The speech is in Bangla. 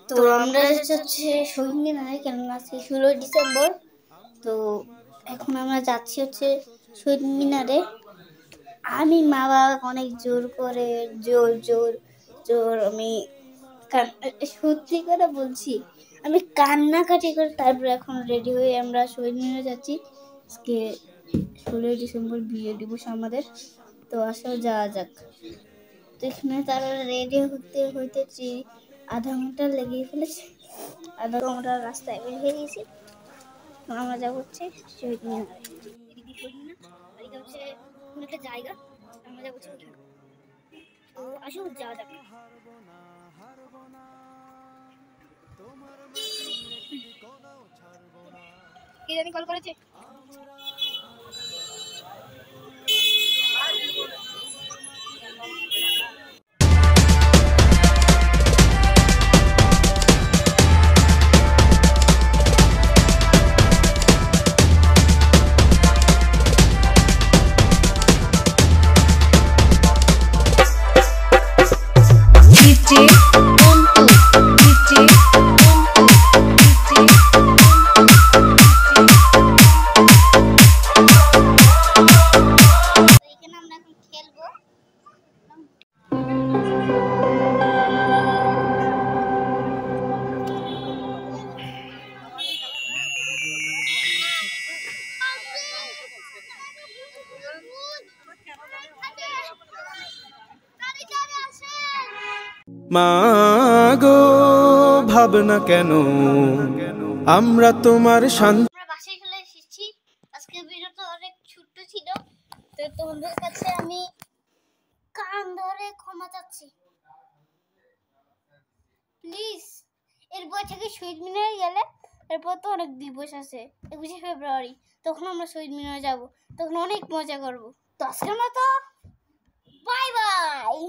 তো আমরা যাচ্ছি শহীদ মিনারে, কেননা আজকে 16 ডিসেম্বর। তো এখন আমরা যাচ্ছি হচ্ছে শহীদ মিনারে। আমি মা বাবা অনেক জোর করে জোর জোর জোর আমি সত্যি করে বলছি, আমি কান্নাকাটি করে তারপরে এখন রেডি হয়ে আমরা শহীদ মিনারে যাচ্ছি। আজকে 16 ডিসেম্বর বিয়ে দিবস আমাদের। তো আসলে যাওয়া যাক। তো এখানে তারা রেডি হতে হইতে আধা ঘন্টা লেগে ফেলেছে। আধা ঘন্টা রাস্তায় বের হয়ে গেছি। আমরা যা হচ্ছে শহীদ মিনারে। এদিকে শহীদ মিনার, এদিকে হচ্ছে কোন একটা জায়গা, আমরা যা হচ্ছে ওখানে। তো আসুন যাওয়া যাক। কে জানি কল করেছে। মাগো ভাবনা কেন আমরা তোমার শান্তি। আমরা বাসায় চলে এসেছি। আজকের ভিডিওটা অনেক ছোট্ট ছিল, তো তোমাদের কাছে আমি কান ধরে ক্ষমা চাচ্ছি। প্লিজ এরপর থেকে শহীদ মিনারে গেলে এরপর তো অনেক দিবস আছে, 21শে ফেব্রুয়ারি, তখন আমরা শহীদ মিনারে যাব, তখন অনেক মজা করব। তো আজকের মতো বাই বাই।